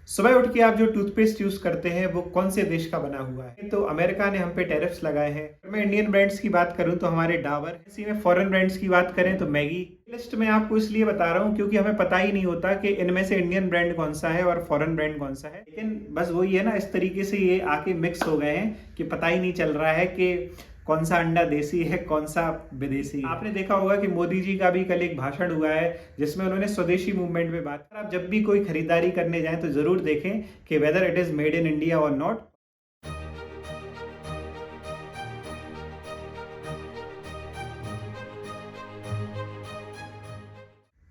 सुबह उठ के आप जो टूथपेस्ट यूज करते हैं वो कौन से देश का बना हुआ है? तो अमेरिका ने हम पे टैरिफ्स लगाए हैं। अगर मैं इंडियन ब्रांड्स की बात करूं तो हमारे डाबर, इसी में फॉरेन ब्रांड्स की बात करें तो मैगी। लिस्ट में आपको इसलिए बता रहा हूं क्योंकि हमें पता ही नहीं होता कि इनमें से इंडियन ब्रांड कौन सा है और फॉरेन ब्रांड कौन सा है। लेकिन बस वही है ना, इस तरीके से ये आके मिक्स हो गए हैं कि पता ही नहीं चल रहा है कि कौन सा अंडा देसी है, कौन सा विदेशी है। आपने देखा होगा कि मोदी जी का भी कल एक भाषण हुआ है जिसमें उन्होंने स्वदेशी मूवमेंट पे बात की। आप जब भी कोई खरीदारी करने जाएं तो जरूर देखें कि whether it is made in India और नॉट।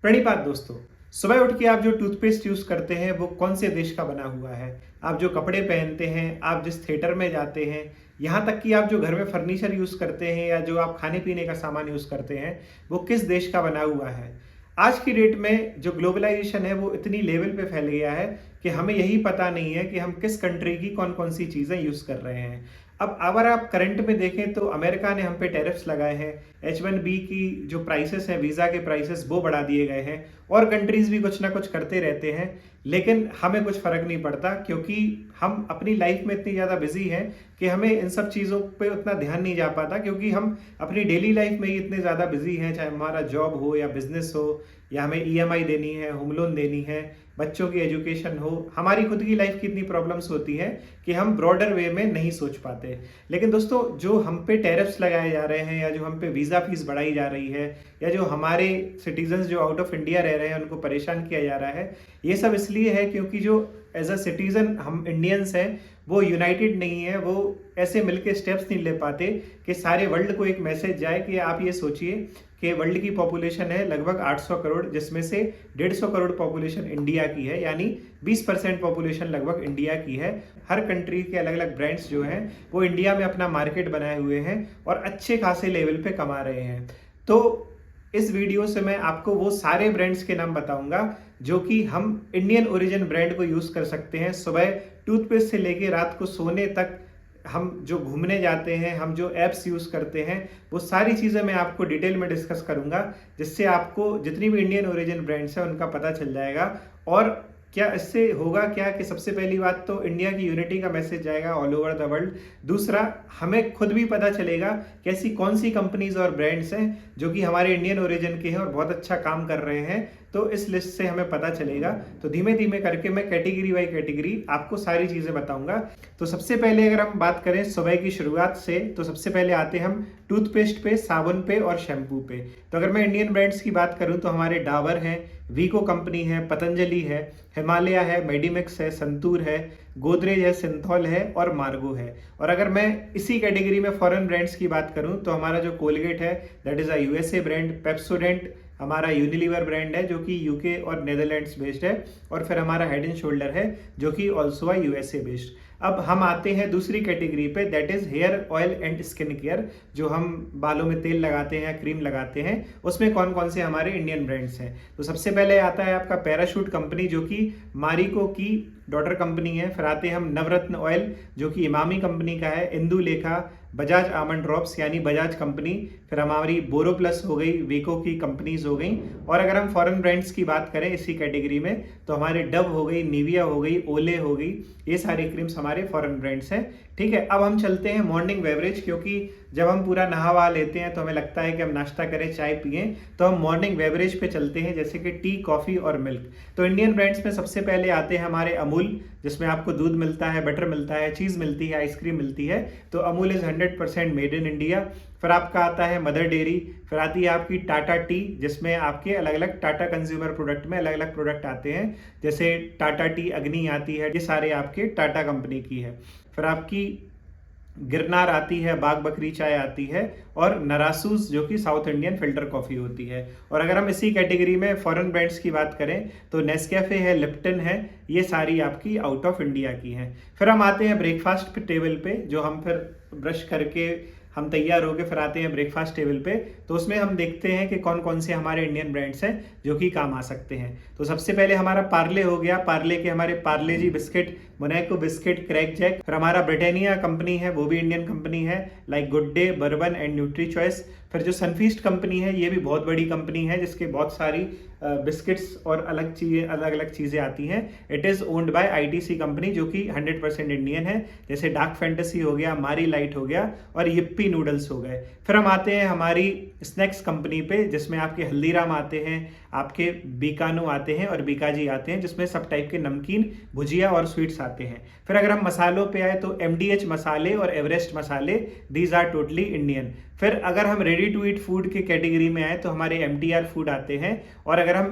प्रणिपात दोस्तों, सुबह उठ के आप जो टूथपेस्ट यूज करते हैं वो कौन से देश का बना हुआ है? आप जो कपड़े पहनते हैं, आप जिस थिएटर में जाते हैं, यहाँ तक कि आप जो घर में फर्नीचर यूज करते हैं या जो आप खाने पीने का सामान यूज करते हैं वो किस देश का बना हुआ है? आज की डेट में जो ग्लोबलाइजेशन है वो इतनी लेवल पे फैल गया है कि हमें यही पता नहीं है कि हम किस कंट्री की कौन कौन सी चीज़ें यूज़ कर रहे हैं। अब अगर आप करंट में देखें तो अमेरिका ने हम पे टैरिफ्स लगाए हैं। H1B की जो प्राइसेस हैं, वीज़ा के प्राइसेस वो बढ़ा दिए गए हैं। और कंट्रीज भी कुछ ना कुछ करते रहते हैं, लेकिन हमें कुछ फ़र्क नहीं पड़ता क्योंकि हम अपनी लाइफ में इतनी ज़्यादा बिजी हैं कि हमें इन सब चीज़ों पे उतना ध्यान नहीं जा पाता, क्योंकि हम अपनी डेली लाइफ में ही इतने ज़्यादा बिजी हैं, चाहे हमारा जॉब हो या बिजनेस हो या हमें EMI देनी है, होम लोन देनी है, बच्चों की एजुकेशन हो, हमारी खुद की लाइफ की इतनी प्रॉब्लम्स होती हैं कि हम ब्रॉडर वे में नहीं सोच पाते। लेकिन दोस्तों, जो हम पे टैरिफ्स लगाए जा रहे हैं या जो हम पे वीज़ा फीस बढ़ाई जा रही है या जो हमारे सिटीजन्स जो आउट ऑफ इंडिया रह रहे हैं उनको परेशान किया जा रहा है, ये सब इसलिए है क्योंकि जो एज अ सिटीज़न हम इंडियंस हैं वो यूनाइटेड नहीं है, वो ऐसे मिलके स्टेप्स नहीं ले पाते कि सारे वर्ल्ड को एक मैसेज जाए कि आप ये सोचिए कि वर्ल्ड की पॉपुलेशन है लगभग 800 करोड़, जिसमें से 150 करोड़ पॉपुलेशन इंडिया की है, यानी 20% पॉपुलेशन लगभग इंडिया की है। हर कंट्री के अलग अलग ब्रांड्स जो हैं वो इंडिया में अपना मार्केट बनाए हुए हैं और अच्छे खासे लेवल पे कमा रहे हैं। तो इस वीडियो से मैं आपको वो सारे ब्रांड्स के नाम बताऊंगा जो कि हम इंडियन ओरिजिन ब्रांड को यूज कर सकते हैं। सुबह टूथपेस्ट से लेके रात को सोने तक, हम जो घूमने जाते हैं, हम जो ऐप्स यूज करते हैं, वो सारी चीजें मैं आपको डिटेल में डिस्कस करूंगा, जिससे आपको जितनी भी इंडियन ओरिजिन ब्रांड्स हैं उनका पता चल जाएगा। और क्या इससे होगा क्या कि सबसे पहली बात तो इंडिया की यूनिटी का मैसेज जाएगा ऑल ओवर द वर्ल्ड। दूसरा, हमें खुद भी पता चलेगा कि ऐसी कौन सी कंपनीज और ब्रांड्स हैं जो कि हमारे इंडियन ओरिजिन के हैं और बहुत अच्छा काम कर रहे हैं, तो इस लिस्ट से हमें पता चलेगा। तो धीमे धीमे करके मैं कैटेगरी बाय कैटेगरी आपको सारी चीजें बताऊंगा। तो सबसे पहले अगर हम बात करें सुबह की शुरुआत से, तो सबसे पहले आते हैं हम टूथपेस्ट पे, साबुन पे और शैम्पू पे। तो अगर मैं इंडियन ब्रांड्स की बात करूं तो हमारे डाबर हैं, वीको कंपनी है, पतंजलि है, हिमालय है, मेडिमिक्स है, संतूर है, गोदरेज है, सिंथॉल है और मार्गो है। और अगर मैं इसी कैटेगरी में फॉरेन ब्रांड्स की बात करूं तो हमारा जो कोलगेट है that is a USA brand, Pepsodent हमारा यूनिलीवर ब्रांड है जो कि UK और नेदरलैंड्स बेस्ड है, और फिर हमारा हेड एंड शोल्डर है जो कि ऑल्सो अ USA बेस्ड। अब हम आते हैं दूसरी कैटेगरी पे, that is here oil and skin care. जो हम बालों में तेल लगाते हैं, क्रीम लगाते हैं, उसमें कौन कौन से हमारे इंडियन ब्रांड्स हैं। तो सबसे पहले आता है आपका पैराशूट कंपनी जो कि मारिको की डॉटर कंपनी है। फिर आते हैं हम नवरत्न ऑयल जो कि इमामी कंपनी का है, इंदु लेखा, बजाज आमंड ड्रॉप्स यानी बजाज कंपनी, फिर हमारी बोरो प्लस हो गई, वीको की कंपनीज हो गई। और अगर हम फॉरेन ब्रांड्स की बात करें इसी कैटेगरी में तो हमारे डव हो गई, निविया हो गई, ओले हो गई, ये सारी क्रीम्स हमारे फॉरेन ब्रांड्स हैं। ठीक है, अब हम चलते हैं मॉर्निंग बेवरेज, क्योंकि जब हम पूरा नहा वहा लेते हैं तो हमें लगता है कि हम नाश्ता करें, चाय पिए, तो हम मॉर्निंग बेवरेज पे चलते हैं, जैसे कि टी, कॉफी और मिल्क। तो इंडियन ब्रांड्स में सबसे पहले आते हैं हमारे अमूल, जिसमें आपको दूध मिलता है, बटर मिलता है, चीज़ मिलती है, आइसक्रीम मिलती है। तो Amul is 100% made in India. फिर आपका आता है मदर डेयरी। फिर आती है आपकी टाटा टी, जिसमें आपके अलग अलग टाटा कंज्यूमर प्रोडक्ट में अलग अलग प्रोडक्ट आते हैं, जैसे टाटा टी अग्नि आती है, ये सारे आपके टाटा कंपनी की है। फिर आपकी गिरनार आती है, बाग बकरी चाय आती है, और नरासूस जो कि साउथ इंडियन फिल्टर कॉफ़ी होती है। और अगर हम इसी कैटेगरी में फॉरेन ब्रांड्स की बात करें तो नेस्कैफे है, लिप्टन है, ये सारी आपकी आउट ऑफ इंडिया की हैं। फिर हम आते हैं ब्रेकफास्ट टेबल पे, जो हम फिर ब्रश करके हम तैयार होकर फिर आते हैं ब्रेकफास्ट टेबल पे। तो उसमें हम देखते हैं कि कौन कौन से हमारे इंडियन ब्रांड्स हैं जो कि काम आ सकते हैं। तो सबसे पहले हमारा पार्ले हो गया, पार्ले के हमारे Parle G biscuit, Monaco biscuit, Krackjack. फिर हमारा ब्रिटानिया कंपनी है, वो भी इंडियन कंपनी है, like Good Day, Bourbon and Nutri Choice. फिर जो सनफीस्ट कंपनी है ये भी बहुत बड़ी कंपनी है जिसके बहुत सारी बिस्किट्स और अलग अलग चीज़ें आती हैं। It is owned by ITC company जो कि 100% इंडियन है, जैसे डार्क फैंटेसी हो गया, मारी लाइट हो गया और यिप्पी नूडल्स हो गए। फिर हम आते हैं हमारी स्नैक्स कंपनी पे जिसमें आपके हल्दीराम आते हैं, आपके बीकानो आते हैं और बीकाजी आते हैं जिसमें सब टाइप के नमकीन, भुजिया और स्वीट्स आते हैं। फिर अगर हम मसालों पे आए तो एमडीएच मसाले और एवरेस्ट मसाले, दीज आर टोटली इंडियन। फिर अगर हम रेडी टू ईट फूड की कैटेगरी में आए तो हमारे एमटीआर फूड आते हैं। और अगर हम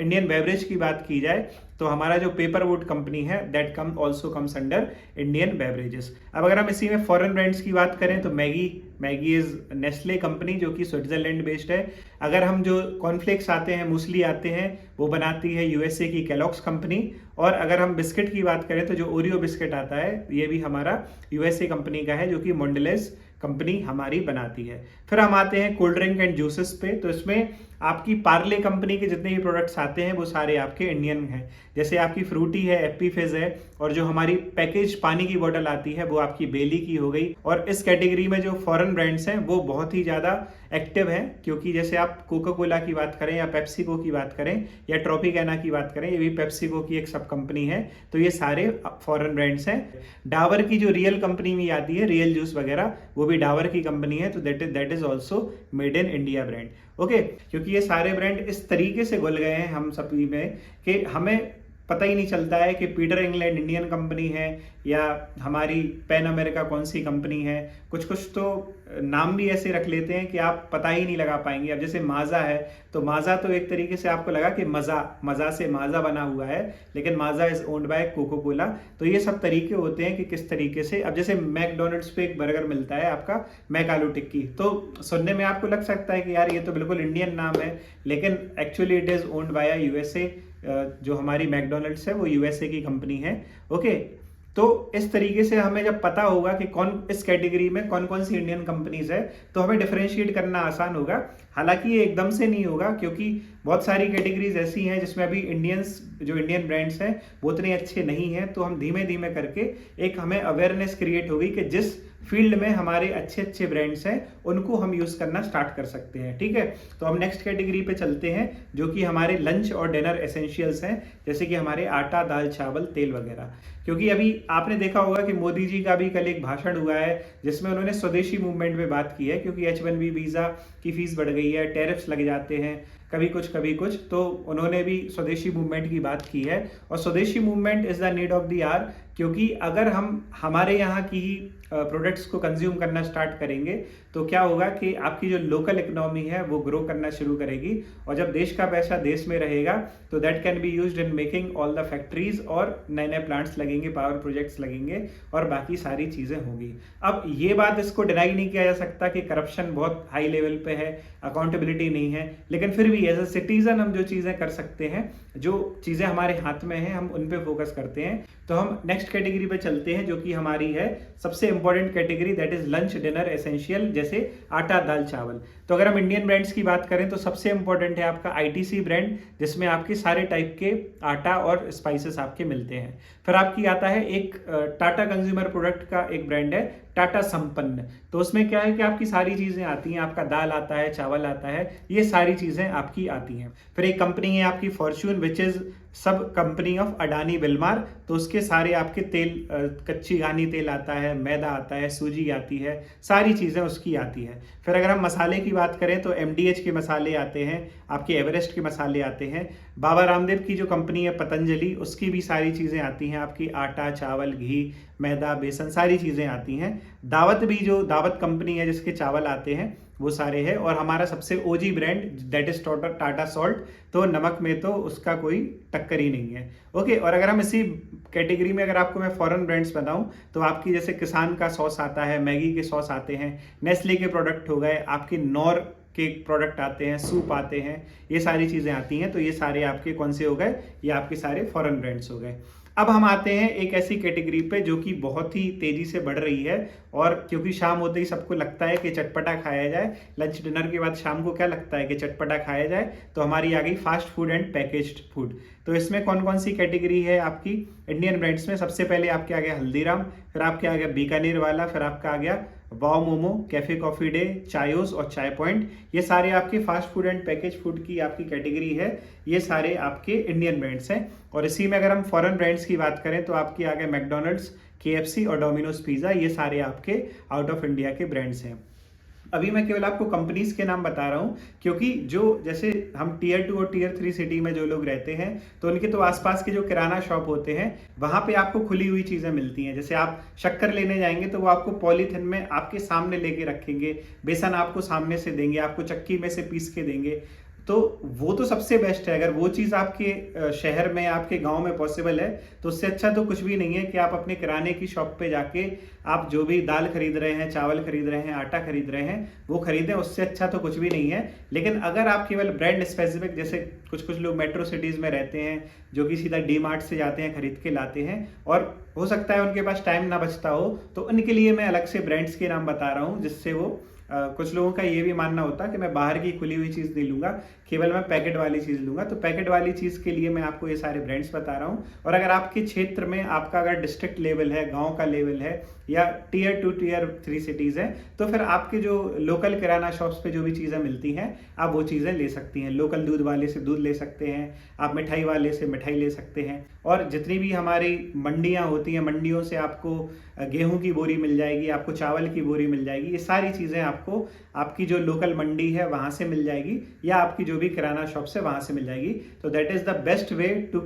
इंडियन बेवरेज की बात की जाए तो हमारा जो पेपरवुड कंपनी है that come also comes under Indian beverages. अब अगर हम इसी में फॉरेन ब्रांड्स की बात करें तो मैगी इज नेस्ले कंपनी जो कि स्विट्जरलैंड बेस्ड है। अगर हम जो कॉर्नफ्लेक्स आते हैं, मूसली आते हैं, वो बनाती है यूएसए की केलॉग्स कंपनी। और अगर हम बिस्किट की बात करें तो जो ओरियो बिस्किट आता है ये भी हमारा यूएसए कंपनी का है जो कि मोंडेलेस कंपनी हमारी बनाती है। फिर हम आते हैं कोल्ड ड्रिंक एंड जूसेस पे, तो इसमें आपकी पार्ले कंपनी के जितने भी प्रोडक्ट्स आते हैं वो सारे आपके इंडियन हैं। जैसे आपकी फ्रूटी है, एप्पी फिज है, और जो हमारी पैकेज पानी की बोतल आती है वो आपकी बेली की हो गई। और इस कैटेगरी में जो फॉरेन ब्रांड्स हैं वो बहुत ही ज़्यादा एक्टिव हैं, क्योंकि जैसे आप कोका कोला की बात करें या पेप्सिको की बात करें या ट्रॉपिकाना की बात करें, ये भी पेप्सिको की एक सब कंपनी है, तो ये सारे फॉरेन ब्रांड्स हैं। डाबर की जो रियल कंपनी में आती है, रियल जूस वगैरह, वो भी डाबर की कंपनी है, तो that is also made in India brand. Okay, क्योंकि ये सारे ब्रांड इस तरीके से घुल गए हैं हम सभी में कि हमें पता ही नहीं चलता है कि पीटर इंग्लैंड इंडियन कंपनी है या हमारी पैन अमेरिका कौन सी कंपनी है। कुछ कुछ तो नाम भी ऐसे रख लेते हैं कि आप पता ही नहीं लगा पाएंगे। अब जैसे माजा है तो माजा तो एक तरीके से आपको लगा कि मजा से माजा बना हुआ है, लेकिन Maaza is owned by Coca Cola. तो ये सब तरीके होते हैं कि किस तरीके से। अब जैसे मैकडोनल्ड्स पे एक बर्गर मिलता है आपका मैक आलू टिक्की, तो सुनने में आपको लग सकता है कि यार ये तो बिल्कुल इंडियन नाम है, लेकिन actually it is owned by USA. जो हमारी मैकडोनल्ड्स है वो यूएसए की कंपनी है। ओके, तो इस तरीके से हमें जब पता होगा कि कौन इस कैटेगरी में कौन कौन सी इंडियन कंपनीज है तो हमें डिफरेंशिएट करना आसान होगा। हालांकि ये एकदम से नहीं होगा, क्योंकि बहुत सारी कैटेगरीज ऐसी हैं जिसमें अभी जो इंडियन ब्रांड्स हैं वो उतने अच्छे नहीं हैं। तो हम धीमे धीमे करके एक हमें अवेयरनेस क्रिएट होगी कि जिस फील्ड में हमारे अच्छे अच्छे ब्रांड्स हैं उनको हम यूज करना स्टार्ट कर सकते हैं। ठीक है, तो हम नेक्स्ट कैटेगरी पे चलते हैं जो कि हमारे लंच और डिनर एसेंशियल्स हैं, जैसे कि हमारे आटा, दाल, चावल, तेल वगैरह। क्योंकि अभी आपने देखा होगा कि मोदी जी का भी कल एक भाषण हुआ है जिसमें उन्होंने स्वदेशी मूवमेंट पे बात की है, क्योंकि H1B वीजा की फीस बढ़ गई है, टैरिफ्स लग जाते हैं कभी कुछ, तो उन्होंने भी स्वदेशी मूवमेंट की बात की है। और swadeshi movement is the need of the hour, क्योंकि अगर हम हमारे यहाँ की ही प्रोडक्ट्स को कंज्यूम करना स्टार्ट करेंगे तो क्या होगा कि आपकी जो लोकल इकोनॉमी है वो ग्रो करना शुरू करेगी। और जब देश का पैसा देश में रहेगा तो that can be used in making all the factories, और नए नए प्लांट्स लगेंगे, पावर प्रोजेक्ट्स लगेंगे और बाकी सारी चीज़ें होंगी। अब ये बात इसको डिनाई नहीं किया जा सकता कि करप्शन बहुत हाई लेवल पे है, अकाउंटेबिलिटी नहीं है, लेकिन फिर भी एज अ सिटीजन हम जो चीज़ें कर सकते हैं, जो चीज़ें हमारे हाथ में हैं, हम उन पे फोकस करते हैं। तो हम नेक्स्ट कैटेगरी पे चलते हैं जो कि हमारी है सबसे important category, that is lunch dinner essential, जैसे आटा, दाल, चावल। तो अगर हम इंडियन ब्रांड्स की बात करें तो सबसे इंपॉर्टेंट है आपका आईटीसी ब्रांड, जिसमें आपके सारे टाइप के आटा और स्पाइसेस आपके मिलते हैं। फिर आपकी आता है एक टाटा कंज्यूमर प्रोडक्ट का एक ब्रांड है टाटा संपन्न, तो उसमें क्या है कि आपकी सारी चीज़ें आती हैं, आपका दाल आता है, चावल आता है, ये सारी चीज़ें आपकी आती हैं। फिर एक कंपनी है आपकी फॉर्च्यून विच इज़ सब कंपनी ऑफ अडानी विल्मार, तो उसके सारे आपके तेल, कच्ची घानी तेल आता है, मैदा आता है, सूजी आती है, सारी चीज़ें उसकी आती है। फिर अगर हम मसाले की बात करें तो एमडीएच के मसाले आते हैं, आपके एवरेस्ट के मसाले आते हैं, बाबा रामदेव की जो कंपनी है पतंजलि, उसकी भी सारी चीज़ें आती हैं, आपकी आटा, चावल, घी, मैदा, बेसन, सारी चीज़ें आती हैं। दावत भी जो दावत कंपनी है जिसके चावल आते हैं वो सारे हैं। और हमारा सबसे OG brand that is Tata Salt, तो नमक में तो उसका कोई टक्कर ही नहीं है। ओके, और अगर हम इसी कैटेगरी में अगर आपको मैं फॉरेन ब्रांड्स बताऊं तो आपकी जैसे किसान का सॉस आता है, मैगी के सॉस आते हैं, नेस्ले के प्रोडक्ट हो गए, आपके नॉर के प्रोडक्ट आते हैं, सूप आते हैं, ये सारी चीज़ें आती हैं। तो ये सारे आपके कौन से हो गए, ये आपके सारे फॉरेन ब्रांड्स हो गए। अब हम आते हैं एक ऐसी कैटेगरी पे जो कि बहुत ही तेजी से बढ़ रही है, और क्योंकि शाम होते ही सबको लगता है कि चटपटा खाया जाए, लंच डिनर के बाद शाम को क्या लगता है कि चटपटा खाया जाए, तो हमारी आ गई fast food and packaged food. तो इसमें कौन कौन सी कैटेगरी है आपकी इंडियन ब्रांड्स में? सबसे पहले आपके आ गया हल्दीराम, फिर आपके आ गया बीकानेर वाला, फिर आपका आ गया wow momo, cafe Coffee day, Chaayos और चाय पॉइंट, ये सारे आपके fast food and package food की आपकी कैटेगरी है। ये सारे आपके इंडियन ब्रांड्स हैं। और इसी में अगर हम फॉरेन ब्रांड्स की बात करें तो आपकी आ गए मैकडोनल्ड्स, KFC और डोमिनोज पिज़्ज़ा, ये सारे आपके आउट ऑफ इंडिया के ब्रांड्स हैं। अभी मैं केवल आपको कंपनीज के नाम बता रहा हूँ, क्योंकि जो जैसे हम टियर 2 और टियर 3 सिटी में जो लोग रहते हैं तो उनके तो आसपास के जो किराना शॉप होते हैं वहां पे आपको खुली हुई चीजें मिलती हैं। जैसे आप शक्कर लेने जाएंगे तो वो आपको पॉलीथिन में आपके सामने लेके रखेंगे, बेसन आपको सामने से देंगे, आपको चक्की में से पीस के देंगे। तो वो तो सबसे बेस्ट है। अगर वो चीज़ आपके शहर में, आपके गांव में पॉसिबल है तो उससे अच्छा तो कुछ भी नहीं है कि आप अपने किराने की शॉप पे जाके आप जो भी दाल खरीद रहे हैं, चावल खरीद रहे हैं, आटा खरीद रहे हैं, वो खरीदें। उससे अच्छा तो कुछ भी नहीं है। लेकिन अगर आप केवल ब्रांड स्पेसिफिक, जैसे कुछ लोग मेट्रो सिटीज़ में रहते हैं जो कि सीधा डी-मार्ट से जाते हैं, खरीद के लाते हैं, और हो सकता है उनके पास टाइम ना बचता हो, तो उनके लिए मैं अलग से ब्रांड्स के नाम बता रहा हूँ, जिससे वो कुछ लोगों का ये भी मानना होता है कि मैं बाहर की खुली हुई चीज़ नहीं लूँगा, केवल मैं पैकेट वाली चीज़ लूँगा। तो पैकेट वाली चीज़ के लिए मैं आपको ये सारे ब्रांड्स बता रहा हूँ। और अगर आपके क्षेत्र में, आपका अगर डिस्ट्रिक्ट लेवल है, गांव का लेवल है, या टियर 2 टियर 3 सिटीज़ हैं, तो फिर आपके जो लोकल किराना शॉप्स पे जो भी चीज़ें मिलती हैं आप वो चीज़ें ले सकती हैं। लोकल दूध वाले से दूध ले सकते हैं, आप मिठाई वाले से मिठाई ले सकते हैं। और जितनी भी हमारी मंडियाँ होती हैं, मंडियों से आपको गेहूं की बोरी मिल जाएगी, आपको चावल की बोरी मिल जाएगी। ये सारी चीज़ें आपको आपकी जो लोकल मंडी है वहाँ से मिल जाएगी, या आपकी जो भी किराना शॉप है वहाँ से मिल जाएगी। तो that is the best way to,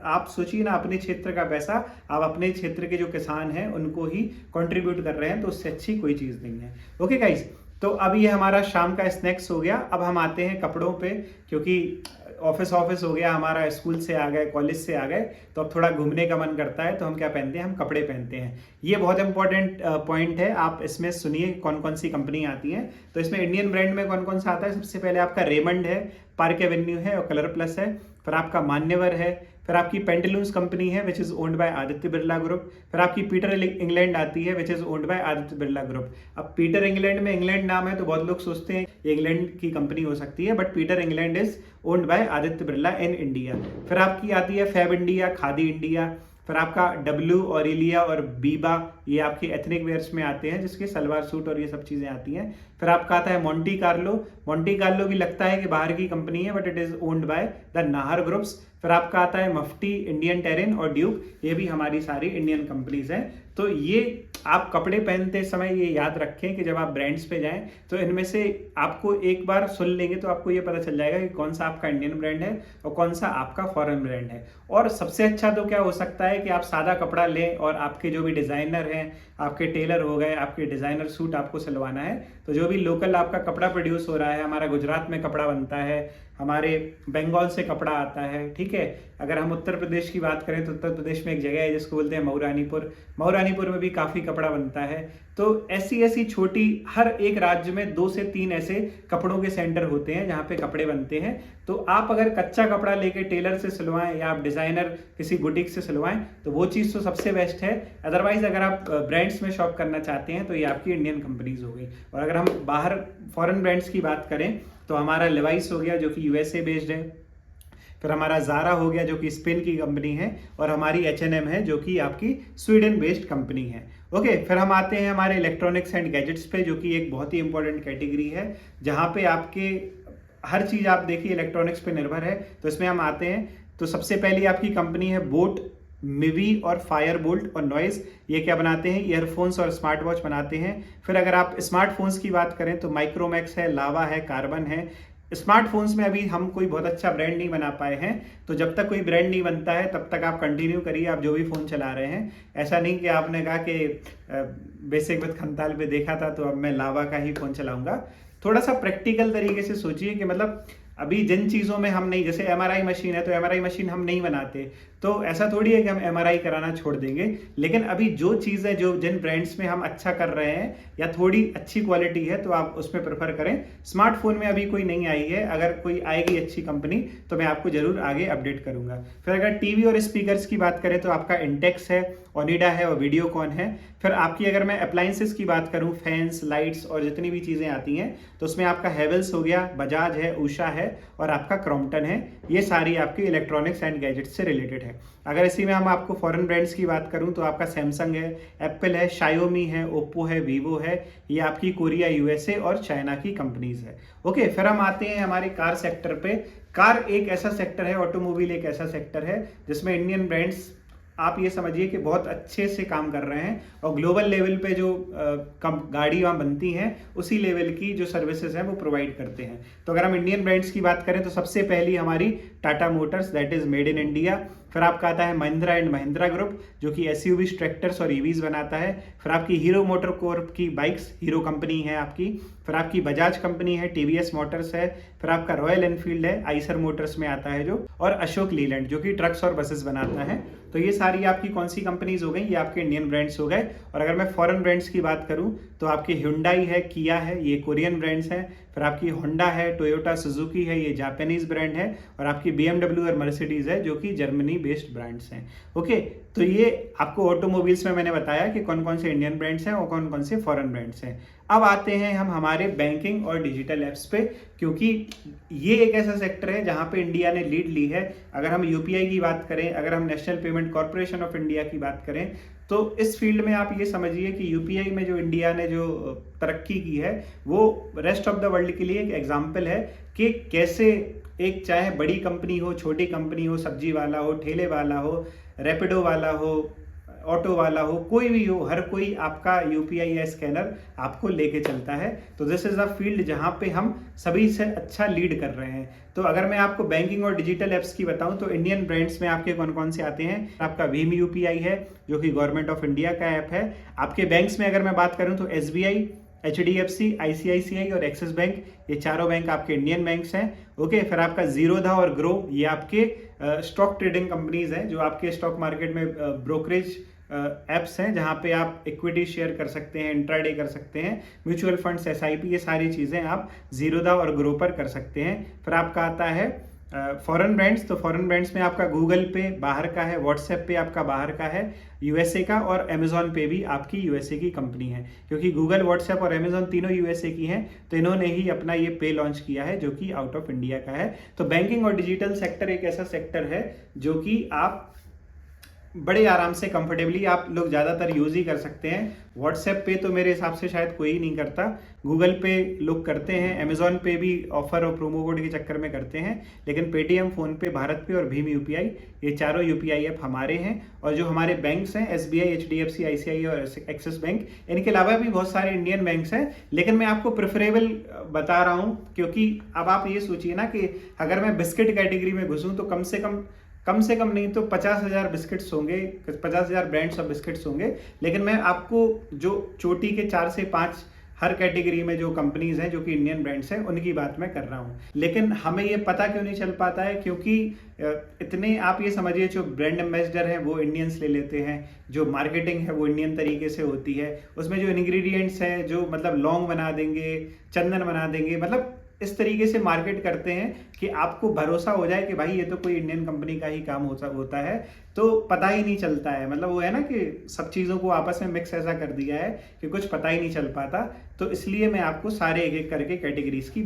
आप सोचिए ना, अपने क्षेत्र का पैसा आप अपने क्षेत्र के जो किसान हैं उनको ही कंट्रीब्यूट कर रहे हैं, तो उससे अच्छी कोई चीज़ नहीं है। ओके गाइस, तो अब ये हमारा शाम का स्नैक्स हो गया। अब हम आते हैं कपड़ों पे, क्योंकि ऑफिस हो गया हमारा, स्कूल से आ गए, कॉलेज से आ गए, तो अब थोड़ा घूमने का मन करता है, तो हम क्या पहनते हैं, हम कपड़े पहनते हैं। ये बहुत इंपॉर्टेंट पॉइंट है, आप इसमें सुनिए कौन कौन सी कंपनी आती हैं। तो इसमें इंडियन ब्रांड में कौन कौन सा आता है। सबसे पहले आपका रेमंड है, पार्क एवेन्यू है और कलर प्लस है। फिर आपका मान्यवर है, फिर आपकी पेंटलून्स कंपनी है which is owned bye Aditya Birla group. फिर आपकी पीटर इंग्लैंड आती है which is owned bye Aditya Birla group. अब पीटर इंग्लैंड में, इंग्लैंड नाम है तो बहुत लोग सोचते हैं ये इंग्लैंड की कंपनी हो सकती है, but Peter England is owned bye Aditya Birla in India. फिर आपकी आती है फैब इंडिया, खादी इंडिया। फिर आपका डब्लू, ऑरेलिया और बीबा, ये आपके एथनिक वेयर्स में आते हैं, जिसके सलवार सूट और ये सब चीज़ें आती हैं। फिर आपका आता है मोंटी कार्लो। मोंटी कार्लो भी लगता है कि बाहर की कंपनी है, but it is owned by the Nahar groups. फिर आपका आता है मफ्टी, इंडियन टेरिन और ड्यूक, ये भी हमारी सारी इंडियन कंपनीज हैं। तो ये आप कपड़े पहनते समय ये याद रखें कि जब आप ब्रांड्स पे जाएं तो इनमें से आपको एक बार सुन लेंगे तो आपको ये पता चल जाएगा कि कौन सा आपका इंडियन ब्रांड है और कौन सा आपका फॉरेन ब्रांड है। और सबसे अच्छा तो क्या हो सकता है कि आप सादा कपड़ा लें और आपके जो भी डिज़ाइनर हैं, आपके टेलर हो गए, आपके डिज़ाइनर सूट आपको सिलवाना है, तो जो भी लोकल आपका कपड़ा प्रोड्यूस हो रहा है, हमारा गुजरात में कपड़ा बनता है, हमारे बंगाल से कपड़ा आता है, ठीक है। अगर हम उत्तर प्रदेश की बात करें तो उत्तर प्रदेश में एक जगह है जिसको बोलते हैं मऊरानीपुर, मऊरानीपुर में भी काफ़ी कपड़ा बनता है। तो ऐसी छोटी, हर एक राज्य में 2 से 3 ऐसे कपड़ों के सेंटर होते हैं जहाँ पे कपड़े बनते हैं। तो आप अगर कच्चा कपड़ा लेके टेलर से सिलवाएं या आप डिज़ाइनर किसी बुटीक से सिलवाएं तो वो चीज़ तो सबसे बेस्ट है। अदरवाइज अगर आप ब्रांड्स में शॉप करना चाहते हैं तो ये आपकी इंडियन कंपनीज हो गई। और अगर हम बाहर फॉरेन ब्रांड्स की बात करें तो हमारा लेवाइस हो गया जो कि यूएसए बेस्ड है। फिर हमारा ज़ारा हो गया जो कि स्पेन की कंपनी है, और हमारी H&M है जो कि आपकी स्वीडन बेस्ड कंपनी है। ओके, फिर हम आते हैं हमारे इलेक्ट्रॉनिक्स एंड गैजेट्स पे, जो कि एक बहुत ही इंपॉर्टेंट कैटेगरी है जहाँ पे आपके हर चीज़ आप देखिए इलेक्ट्रॉनिक्स पे निर्भर है। तो इसमें हम आते हैं, तो सबसे पहली आपकी कंपनी है बोट, मिवी और फायर बोल्ट और नॉइज़। ये क्या बनाते हैं, ईयरफोन्स और स्मार्ट वॉच बनाते हैं। फिर अगर आप स्मार्टफोन्स की बात करें तो माइक्रोमैक्स है, लावा है, कार्बन है। स्मार्टफोन्स में अभी हम कोई बहुत अच्छा ब्रांड नहीं बना पाए हैं, तो जब तक कोई ब्रांड नहीं बनता है तब तक आप कंटिन्यू करिए, आप जो भी फ़ोन चला रहे हैं। ऐसा नहीं कि आपने कहा कि बेसिक विद खंताल पे देखा था तो अब मैं लावा का ही फ़ोन चलाऊंगा। थोड़ा सा प्रैक्टिकल तरीके से सोचिए कि मतलब अभी जिन चीज़ों में हम नहीं, जैसे MRI मशीन है तो MRI मशीन हम नहीं बनाते, तो ऐसा थोड़ी है कि हम MRI कराना छोड़ देंगे। लेकिन अभी जो चीज़ें, जो जिन ब्रांड्स में हम अच्छा कर रहे हैं या थोड़ी अच्छी क्वालिटी है तो आप उसमें प्रेफर करें। स्मार्टफोन में अभी कोई नहीं आई है, अगर कोई आएगी अच्छी कंपनी तो मैं आपको जरूर आगे अपडेट करूंगा। फिर अगर टीवी और स्पीकर्स की बात करें तो आपका इंटेक्स है, ओनिडा है और वीडियोकॉन है। फिर आपकी अगर मैं अप्लाइंसेस की बात करूं, फैंस, लाइट्स और जितनी भी चीज़ें आती हैं तो उसमें आपका हेवल्स हो गया, बजाज है, उषा है और आपका क्रॉम्पटन है। ये सारी आपकी इलेक्ट्रॉनिक्स एंड गैजेट्स से रिलेटेड है। है। अगर इसी में हम आपको फॉरेन ब्रांड्स की बात करूं तो आपका सैमसंग है, एप्पल है, शायोमी है, ओप्पो है, वीवो है, ये आपकी कोरिया, यूएसए और चाइना की कंपनीज है। ओके, फिर हम आते हैं हमारे कार सेक्टर पे। कार एक ऐसा सेक्टर है, ऑटोमोबाइल एक ऐसा सेक्टर है जिसमें इंडियन ब्रांड्स आप ये समझिए कि बहुत अच्छे से काम कर रहे हैं और ग्लोबल लेवल पे जो गाड़ी वहाँ बनती हैं उसी लेवल की जो सर्विसेज हैं वो प्रोवाइड करते हैं। तो अगर हम इंडियन ब्रांड्स की बात करें तो सबसे पहली हमारी Tata Motors, that is made in India. फिर आपका आता है महिंद्रा एंड महिंद्रा ग्रुप जो कि एसयूवीज, ट्रैक्टर्स और ईवीज बनाता है। फिर आपकी हीरो मोटर कॉर्प की बाइक्स, हीरो कंपनी है आपकी। फिर आपकी बजाज कंपनी है, टीवीएस मोटर्स है। फिर आपका रॉयल एनफील्ड है, आइसर मोटर्स में आता है जो, और अशोक लीलैंड जो कि ट्रक्स और बसेस बनाता है। तो ये सारी आपकी कौन सी कंपनीज हो गई, ये आपके इंडियन ब्रांड्स हो गए। और अगर मैं फॉरेन ब्रांड्स की बात करूं तो आपकी Hyundai है, किया है, ये कोरियन ब्रांड्स हैं। फिर आपकी होंडा है, टोयोटा, सुजुकी है, ये जापानीज ब्रांड है। और आपकी BMW और मर्सिडीज है जो कि जर्मनी बेस्ड ब्रांड्स हैं। ओके, तो ये आपको ऑटोमोबाइल्स में मैंने बताया कि कौन कौन से इंडियन ब्रांड्स हैं और कौन कौन से फॉरेन ब्रांड्स हैं। अब आते हैं हम हमारे बैंकिंग और डिजिटल एप्स पे, क्योंकि ये एक ऐसा सेक्टर है जहां पे इंडिया ने लीड ली है। अगर हम यूपीआई की बात करें, अगर हम national payment corporation of India की बात करें, तो इस फील्ड में आप ये समझिए कि यूपीआई में जो इंडिया ने जो तरक्की की है वो रेस्ट ऑफ द वर्ल्ड के लिए एक एग्जाम्पल है कि कैसे एक चाहे बड़ी कंपनी हो, छोटी कंपनी हो, सब्जी वाला हो, ठेले वाला हो, रैपिडो वाला हो, ऑटो वाला हो, कोई भी हो, हर कोई आपका यूपीआई या स्कैनर आपको लेके चलता है। तो दिस इज अ फील्ड जहां पे हम सभी से अच्छा लीड कर रहे हैं। तो अगर मैं आपको बैंकिंग और डिजिटल एप्स की बताऊं तो इंडियन ब्रांड्स में आपके कौन कौन से आते हैं। आपका भीम यूपीआई है जो कि गवर्नमेंट ऑफ इंडिया का ऐप है। आपके बैंक्स में अगर मैं बात करूं तो एसबीआई, HDFC, ICICI और एक्सिस बैंक, ये चारों बैंक आपके इंडियन बैंक्स हैं। ओके, फिर आपका जीरोधा और ग्रो, ये आपके स्टॉक ट्रेडिंग कंपनीज हैं जो आपके स्टॉक मार्केट में ब्रोकरेज एप्स हैं जहां पे आप इक्विटी शेयर कर सकते हैं, इंट्राडे कर सकते हैं, म्यूचुअल फंड्स, SIP, ये सारी चीज़ें आप जीरोधा और ग्रो पर कर सकते हैं। फिर आपका आता है फॉरेन ब्रांड्स। तो फॉरेन ब्रांड्स में आपका गूगल पे बाहर का है, व्हाट्सएप पे आपका बाहर का है, यूएसए का, और अमेजॉन पे भी आपकी यूएसए की कंपनी है। क्योंकि गूगल, व्हाट्सएप और अमेजॉन तीनों यूएसए की हैं तो इन्होंने ही अपना ये पे लॉन्च किया है जो कि आउट ऑफ इंडिया का है। तो बैंकिंग और डिजिटल सेक्टर एक ऐसा सेक्टर है जो कि आप बड़े आराम से कंफर्टेबली आप लोग ज़्यादातर यूज़ ही कर सकते हैं। व्हाट्सएप पे तो मेरे हिसाब से शायद कोई नहीं करता, गूगल पे लोग करते हैं, अमेजॉन पे भी ऑफर और प्रोमो कोड के चक्कर में करते हैं, लेकिन पेटीएम, फोन पे, भारत पे और भीम यूपीआई, ये चारों यूपीआई ऐप हमारे हैं। और जो हमारे बैंक्स हैं SBI, HDFC, ICICI और एक्सिस बैंक, इनके अलावा भी बहुत सारे इंडियन बैंक्स हैं, लेकिन मैं आपको प्रेफरेबल बता रहा हूँ क्योंकि अब आप ये सोचिए ना कि अगर मैं बिस्किट कैटेगरी में घुसूँ तो कम से कम नहीं तो 50,000 बिस्किट्स होंगे, 50,000 ब्रांड्स ऑफ बिस्किट्स होंगे। लेकिन मैं आपको जो चोटी के 4 से 5 हर कैटेगरी में जो कंपनीज हैं जो कि इंडियन ब्रांड्स हैं उनकी बात मैं कर रहा हूं। लेकिन हमें ये पता क्यों नहीं चल पाता है, क्योंकि इतने आप ये समझिए जो ब्रांड एम्बेसडर हैं वो इंडियंस ले लेते हैं, जो मार्केटिंग है वो इंडियन तरीके से होती है, उसमें जो इंग्रेडिएंट्स हैं जो मतलब लौंग बना देंगे, चंदन बना देंगे, मतलब इस तरीके से मार्केट करते हैं कि आपको भरोसा हो जाए कि भाई ये तो कोई इंडियन कंपनी का ही काम होता है। तो पता ही नहीं चलता है, मतलब वो है ना कि सब चीज़ों को आपस में मिक्स ऐसा कर दिया है कि कुछ पता ही नहीं चल पाता। तो इसलिए मैं आपको सारे एक एक करके कैटेगरीज की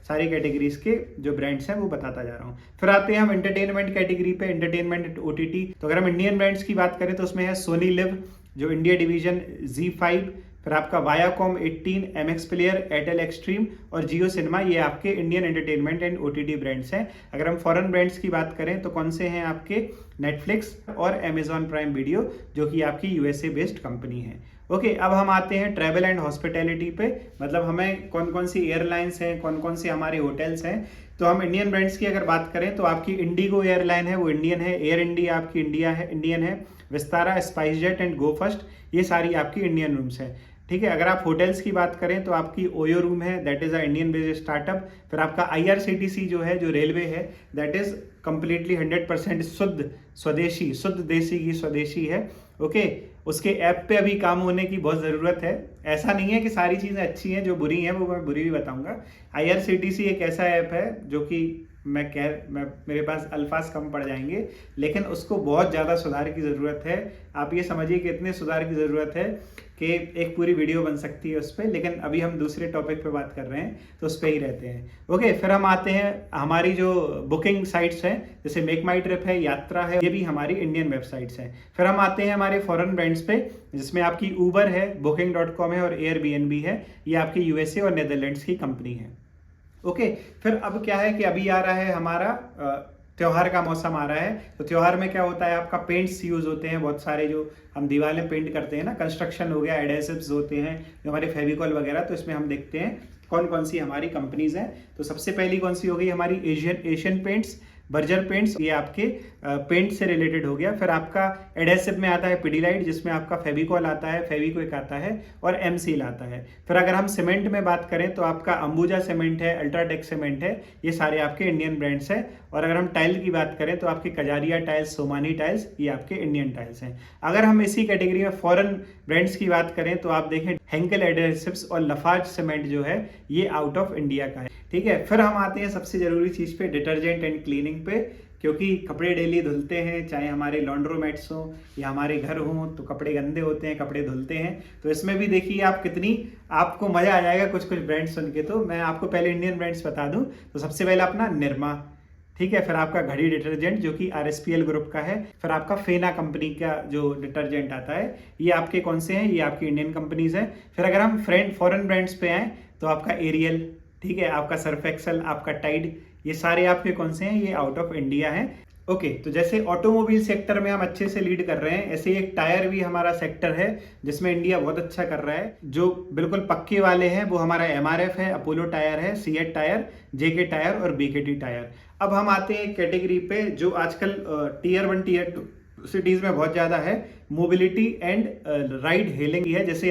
सारी कैटेगरीज के जो ब्रांड्स हैं वो बताता जा रहा हूँ। फिर आते हैं हम एंटरटेनमेंट कैटेगरी पे, एंटरटेनमेंट OTT। तो अगर हम इंडियन ब्रांड्स की बात करें तो उसमें है सोनी लिव जो इंडिया डिवीजन, ZEE5, फिर आपका Viacom 18, MX player, Airtel extreme और जियो सिनेमा, ये आपके Indian entertainment and OTT brands हैं। अगर हम फॉरेन ब्रांड्स की बात करें तो कौन से हैं आपके, नेटफ्लिक्स और अमेजॉन प्राइम वीडियो जो कि आपकी USA बेस्ड कंपनी है। ओके, अब हम आते हैं ट्रैवल एंड हॉस्पिटैलिटी पे, मतलब हमें कौन कौन सी एयरलाइंस हैं, कौन कौन से हमारे होटल्स हैं। तो हम इंडियन ब्रांड्स की अगर बात करें तो आपकी इंडिगो एयरलाइन है वो इंडियन है, एयर इंडिया आपकी इंडियन है, Vistara, spice jet and go first, ये सारी आपकी इंडियन रूम्स हैं। ठीक है, अगर आप होटल्स की बात करें तो आपकी ओयो रूम है, that is a Indian based startup. फिर आपका IRCTC जो है, जो रेलवे है, दैट इज कंप्लीटली 100% शुद्ध देसी की स्वदेशी है। ओके, उसके ऐप पे अभी काम होने की बहुत ज़रूरत है। ऐसा नहीं है कि सारी चीज़ें अच्छी हैं, जो बुरी हैं वो मैं बुरी भी बताऊंगा। IRCTC एक ऐसा ऐप है जो कि मैं मेरे पास अल्फाज कम पड़ जाएंगे, लेकिन उसको बहुत ज़्यादा सुधार की ज़रूरत है। आप ये समझिए कि इतने सुधार की ज़रूरत है कि एक पूरी वीडियो बन सकती है उस पर, लेकिन अभी हम दूसरे टॉपिक पे बात कर रहे हैं तो उस पर ही रहते हैं। ओके, फिर हम आते हैं हमारी जो बुकिंग साइट्स हैं, जैसे मेक माई ट्रिप है, यात्रा है, ये भी हमारी इंडियन वेबसाइट्स हैं। फिर हम आते हैं हमारे फॉरेन ब्रांड्स पे, जिसमें आपकी ऊबर है, Booking.com है और एयरबीएनबी है। ये आपकी यूएसए और नेदरलैंड्स की कंपनी है। ओके, फिर अब क्या है कि अभी आ रहा है हमारा त्योहार का मौसम आ रहा है। तो त्योहार में क्या होता है, आपका पेंट्स यूज होते हैं बहुत सारे, जो हम दीवारें पेंट करते हैं ना, कंस्ट्रक्शन हो गया, एडेसिव्स होते हैं, जो हमारे फेविकॉल वगैरह। तो इसमें हम देखते हैं कौन कौन सी हमारी कंपनीज हैं। तो सबसे पहली कौन सी हो गई हमारी एशियन पेंट्स, बर्जर पेंट्स, ये आपके पेंट से रिलेटेड हो गया। फिर आपका एडेसिव में आता है पिडीलाइट, जिसमें आपका फेविकॉल आता है, फेविक्विक आता है और एमसील आता है। फिर अगर हम सीमेंट में बात करें तो आपका अंबुजा सीमेंट है, अल्ट्राटेक सीमेंट है, ये सारे आपके इंडियन ब्रांड्स हैं। और अगर हम टाइल की बात करें तो आपके कजारिया टाइल्स, सोमानी टाइल्स, ये आपके इंडियन टाइल्स हैं। अगर हम इसी कैटेगरी में फॉरेन ब्रांड्स की बात करें तो आप देखें हेंकल एडेसिव्स और लफार्ज सीमेंट जो है ये आउट ऑफ इंडिया का है। ठीक है, फिर हम आते हैं सबसे जरूरी चीज पे, डिटर्जेंट एंड क्लीनिंग पे। क्योंकि कपड़े डेली धुलते हैं, चाहे हमारे लॉन्ड्रोमेट्स हो या हमारे घर हो, तो कपड़े गंदे होते हैं, कपड़े धुलते हैं। तो इसमें भी देखिए आप कितनी, आपको मजा आ जाएगा कुछ कुछ ब्रांड्स सुन के। तो मैं आपको पहले इंडियन ब्रांड्स बता दूं तो सबसे पहले अपना निरमा, ठीक है। फिर आपका घड़ी डिटर्जेंट जो कि RSPL ग्रुप का है। फिर आपका फेना कंपनी का जो डिटर्जेंट आता है, ये आपके कौन से हैं, ये आपकी इंडियन कंपनीज हैं। फिर अगर हम फॉरेन ब्रांड्स पे आए तो आपका एरियल, ठीक है, आपका सर्फ एक्सल, आपका टाइड, ये सारे आपके कौन से हैं, ये आउट ऑफ इंडिया हैं। ओके, तो जैसे ऑटोमोबाइल सेक्टर में हम अच्छे से लीड कर रहे हैं, ऐसे एक टायर भी हमारा सेक्टर है जिसमें इंडिया बहुत अच्छा कर रहा है। जो बिल्कुल पक्के वाले हैं वो हमारा MRF है, अपोलो टायर है, सीएट टायर, JK टायर और BKT टायर। अब हम आते हैं कैटेगरी पे जो आजकल Tier 1 Tier 2 सिटीज में बहुत ज्यादा है, मोबिलिटी एंड राइड हेलिंग है। जैसे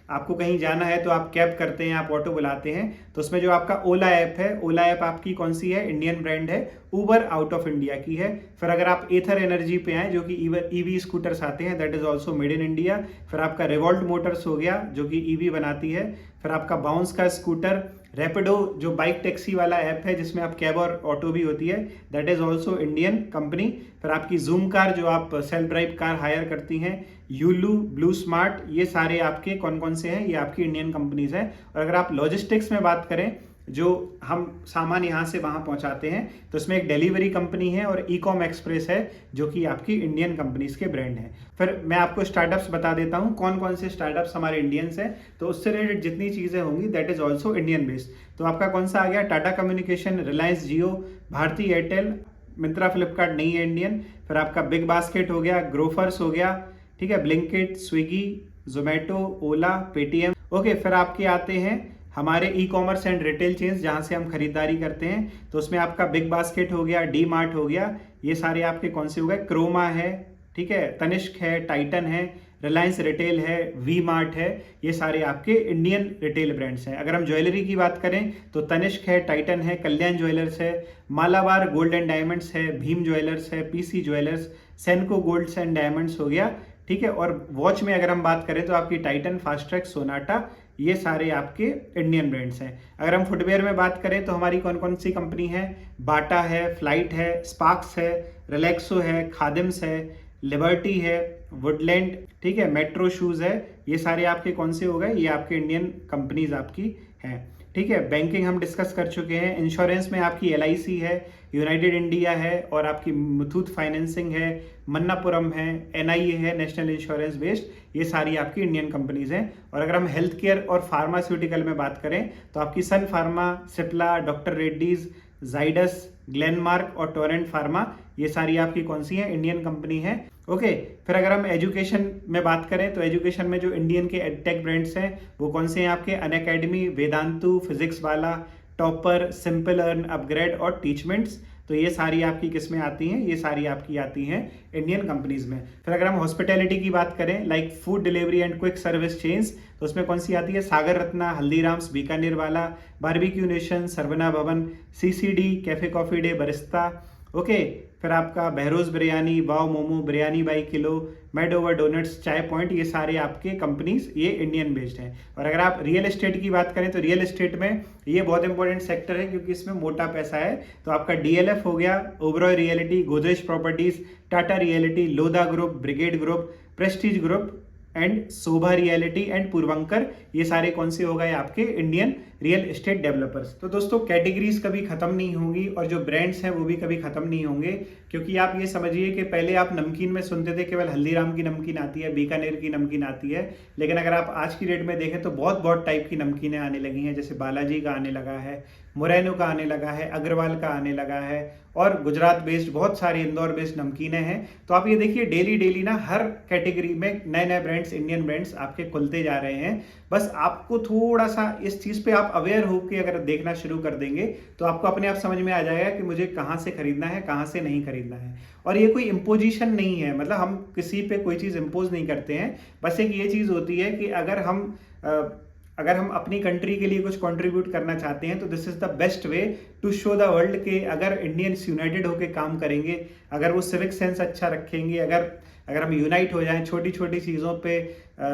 आपको कहीं जाना है तो आप कैब करते हैं, आप ऑटो बुलाते हैं, तो उसमें जो आपका ओला ऐप है, ओला ऐप आपकी कौन सी है, इंडियन ब्रांड है। ऊबर आउट ऑफ इंडिया की है। फिर अगर आप एथर एनर्जी पे आए, जो कि EV स्कूटर्स आते हैं, that is also made in India. फिर आपका रिवॉल्ट मोटर्स हो गया जो कि EV बनाती है। फिर आपका बाउंस का स्कूटर, रैपिडो जो बाइक टैक्सी वाला ऐप है जिसमें आप कैब और ऑटो भी होती है, that is also Indian company. फिर आपकी जूम कार जो आप सेल्फ ड्राइव कार हायर करती हैं, यूलू, ब्लू स्मार्ट, ये सारे आपके कौन कौन से हैं, ये आपकी इंडियन कंपनीज हैं। और अगर आप लॉजिस्टिक्स में बात करें, जो हम सामान यहाँ से वहाँ पहुँचाते हैं, तो इसमें एक डिलीवरी कंपनी है और ईकॉम एक्सप्रेस है जो कि आपकी इंडियन कंपनीज के ब्रांड हैं। फिर मैं आपको स्टार्टअप्स बता देता हूँ कौन कौन से स्टार्टअप्स हमारे इंडियंस हैं, तो उससे रिलेटेड जितनी चीज़ें होंगी that is also Indian based. तो आपका कौन सा आ गया, टाटा कम्युनिकेशन, रिलायंस जियो, भारती एयरटेल, मिंत्रा फ्लिपकार्ट नहीं है इंडियन। फिर आपका बिग बास्केट हो गया, ग्रोफर्स हो गया, ठीक है, ब्लिंकिट, स्विगी, जोमेटो, ओला, पेटीएम। ओके, फिर आपके आते हैं हमारे ई-कॉमर्स एंड रिटेल चेन्स जहां से हम खरीदारी करते हैं, तो उसमें आपका बिग बास्केट हो गया, डी मार्ट हो गया, ये सारे आपके कौन से हो गए, क्रोमा है, ठीक है, तनिष्क है, टाइटन है, रिलायंस रिटेल है, वी मार्ट है, ये सारे आपके इंडियन रिटेल ब्रांड्स हैं। अगर हम ज्वेलरी की बात करें तो तनिष्क है, टाइटन है, कल्याण ज्वेलर्स है, मालाबार गोल्ड एंड डायमंड्स है, भीम ज्वेलर्स है, PC jewellers, Senco golds and diamonds हो गया, ठीक है। और वॉच में अगर हम बात करें तो आपकी टाइटन, फास्ट्रैक, सोनाटा, ये सारे आपके इंडियन ब्रांड्स हैं। अगर हम फुटवेयर में बात करें तो हमारी कौन कौन सी कंपनी है, बाटा है, फ्लाइट है, स्पार्क्स है, रिलैक्सो है, खादिम्स है, लिबर्टी है, वुडलैंड, ठीक है, मेट्रो शूज है, ये सारे आपके कौन से हो गए, ये आपके इंडियन कंपनीज आपकी हैं, ठीक है। बैंकिंग हम डिस्कस कर चुके हैं। इंश्योरेंस में आपकी LIC है, यूनाइटेड इंडिया है और आपकी मुथूट फाइनेंसिंग है, मन्नापुरम है, NIA है, नेशनल इंश्योरेंस बेस्ड, ये सारी आपकी इंडियन कंपनीज हैं। और अगर हम हेल्थ केयर और फार्मास्यूटिकल में बात करें तो आपकी सन फार्मा, सिप्ला, डॉक्टर रेड्डीज, जाइडस, ग्लेनमार्क और टोरेंट फार्मा, ये सारी आपकी कौन सी हैं, इंडियन कंपनी है। ओके, फिर अगर हम एजुकेशन में बात करें तो एजुकेशन में जो इंडियन के एडटेक ब्रांड्स हैं वो कौन से हैं आपके, अनअकैडमी, वेदांतु, फिजिक्स वाला, टॉपर, सिंपल अर्न, अपग्रेड और टीचमेंट्स। तो ये सारी आपकी किस में आती हैं, ये सारी आपकी आती हैं इंडियन कंपनीज में। फिर अगर हम हॉस्पिटैलिटी की बात करें, like food delivery and quick service chains, तो उसमें कौन सी आती है, सागर रत्ना, हल्दीराम्स, बीकानेर वाला, Barbeque Nation, Saravana Bhavan, CCD, Cafe Coffee Day, Barista. Okay, फिर आपका बहरोज बिरयानी, वाव मोमो, बिरयानी बाई किलो, मेडोवर डोनट्स, चाय पॉइंट, ये सारे आपके कंपनीज ये इंडियन बेस्ड हैं। और अगर आप रियल एस्टेट की बात करें तो रियल एस्टेट में ये बहुत इंपॉर्टेंट सेक्टर है क्योंकि इसमें मोटा पैसा है। तो आपका डीएलएफ हो गया, ओबरॉय रियलिटी, गोदरेज प्रॉपर्टीज, टाटा रियलिटी, लोधा ग्रुप, ब्रिगेड ग्रुप, प्रेस्टीज ग्रुप एंड शोभा रियलिटी एंड पूर्वंकर, ये सारे कौन से हो गए आपके इंडियन रियल एस्टेट डेवलपर्स। तो दोस्तों कैटेगरीज कभी खत्म नहीं होंगी और जो ब्रांड्स हैं वो भी कभी खत्म नहीं होंगे, क्योंकि आप ये समझिए कि पहले आप नमकीन में सुनते थे केवल हल्दीराम की नमकीन आती है, बीकानेर की नमकीन आती है, लेकिन अगर आप आज की डेट में देखें तो बहुत बहुत टाइप की नमकीनें आने लगी हैं। जैसे बालाजी का आने लगा है, मुरैनो का आने लगा है, अग्रवाल का आने लगा है, और गुजरात बेस्ड बहुत सारी इंदौर बेस्ड नमकीनें हैं। तो आप ये देखिए डेली डेली ना हर कैटेगरी में नए नए ब्रांड्स, इंडियन ब्रांड्स आपके खुलते जा रहे हैं। बस आपको थोड़ा सा इस चीज़ पे आप अवेयर होकर अगर देखना शुरू कर देंगे तो आपको अपने आप समझ में आ जाएगा कि मुझे कहाँ से खरीदना है, कहाँ से नहीं खरीदना है। और ये कोई इम्पोजिशन नहीं है, मतलब हम किसी पे कोई चीज़ इम्पोज नहीं करते हैं। बस एक ये चीज़ होती है कि अगर हम अपनी कंट्री के लिए कुछ कंट्रीब्यूट करना चाहते हैं तो this is the best way to show the world के अगर इंडियंस यूनाइटेड होकर काम करेंगे, अगर वो सिविक सेंस अच्छा रखेंगे, अगर हम यूनाइट हो जाएं छोटी छोटी चीज़ों पे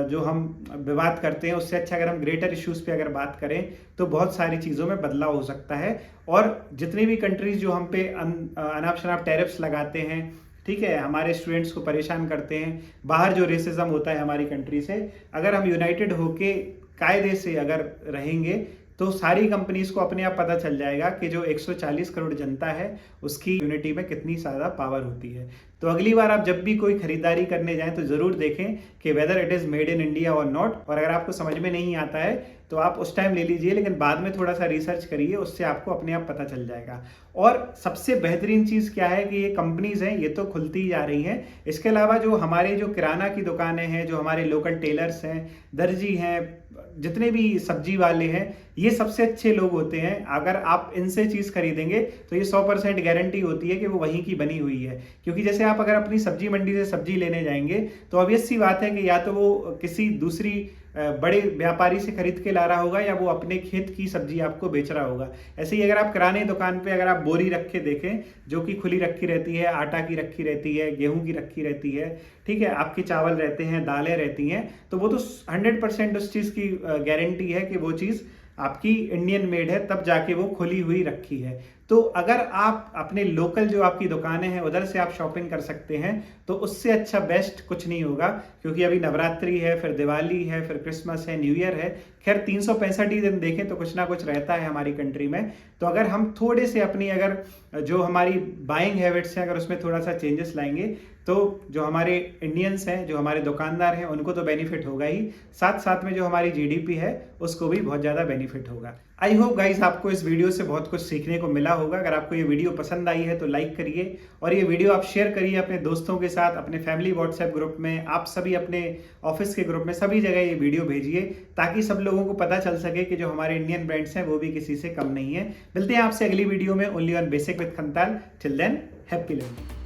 जो हम विवाद करते हैं उससे अच्छा अगर हम ग्रेटर इश्यूज़ पे अगर बात करें तो बहुत सारी चीज़ों में बदलाव हो सकता है। और जितनी भी कंट्रीज़ जो हम पे अनाप शनाप टैरिफ्स लगाते हैं, ठीक है, हमारे स्टूडेंट्स को परेशान करते हैं, बाहर जो रेसिज्म होता है हमारी कंट्री से, अगर हम यूनाइटेड होके कायदे से अगर रहेंगे तो सारी कंपनीज को अपने आप पता चल जाएगा कि जो 140 करोड़ जनता है उसकी यूनिटी में कितनी ज़्यादा पावर होती है। तो अगली बार आप जब भी कोई खरीदारी करने जाएं तो ज़रूर देखें कि whether it is made in India और नॉट। और अगर आपको समझ में नहीं आता है तो आप उस टाइम ले लीजिए, लेकिन बाद में थोड़ा सा रिसर्च करिए, उससे आपको अपने आप पता चल जाएगा। और सबसे बेहतरीन चीज़ क्या है कि ये कंपनीज हैं ये तो खुलती ही जा रही हैं, इसके अलावा जो हमारे जो किराना की दुकानें हैं, जो हमारे लोकल टेलर्स हैं, दर्जी हैं, जितने भी सब्जी वाले हैं, ये सबसे अच्छे लोग होते हैं। अगर आप इनसे चीज़ खरीदेंगे तो ये 100% गारंटी होती है कि वो वहीं की बनी हुई है। क्योंकि जैसे आप अगर अपनी सब्जी मंडी से सब्जी लेने जाएंगे तो ऑब्वियस सी बात है कि या तो वो किसी दूसरी बड़े व्यापारी से खरीद के ला रहा होगा या वो अपने खेत की सब्जी आपको बेच रहा होगा। ऐसे ही अगर आप किराने दुकान पे अगर आप बोरी रख के देखें जो कि खुली रखी रहती है, आटा की रखी रहती है, गेहूं की रखी रहती है, ठीक है, आपके चावल रहते हैं, दालें रहती हैं, तो वो तो 100% उस चीज़ की गारंटी है कि वो चीज़ आपकी इंडियन मेड है, तब जाके वो खुली हुई रखी है। तो अगर आप अपने लोकल जो आपकी दुकानें हैं उधर से आप शॉपिंग कर सकते हैं तो उससे अच्छा बेस्ट कुछ नहीं होगा। क्योंकि अभी नवरात्रि है, फिर दिवाली है, फिर क्रिसमस है, न्यू ईयर है, खैर 365 ही दिन देखें तो कुछ ना कुछ रहता है हमारी कंट्री में। तो अगर हम थोड़े से अपनी अगर जो हमारी बाइंग हैबिट्स हैं अगर उसमें थोड़ा सा चेंजेस लाएंगे तो जो हमारे इंडियंस हैं, जो हमारे दुकानदार हैं, उनको तो बेनिफिट होगा ही, साथ साथ में जो हमारी जीडीपी है उसको भी बहुत ज़्यादा बेनिफिट होगा। आई होप गाइस आपको इस वीडियो से बहुत कुछ सीखने को मिला होगा। अगर आपको ये वीडियो पसंद आई है तो लाइक करिए और ये वीडियो आप शेयर करिए अपने दोस्तों के साथ, अपने फैमिली व्हाट्सएप ग्रुप में, आप सभी अपने ऑफिस के ग्रुप में, सभी जगह ये वीडियो भेजिए ताकि सब लोगों को पता चल सके कि जो हमारे इंडियन ब्रांड्स हैं वो भी किसी से कम नहीं है। मिलते हैं आपसे अगली वीडियो में only on basic with Khantal. Till then happy learning.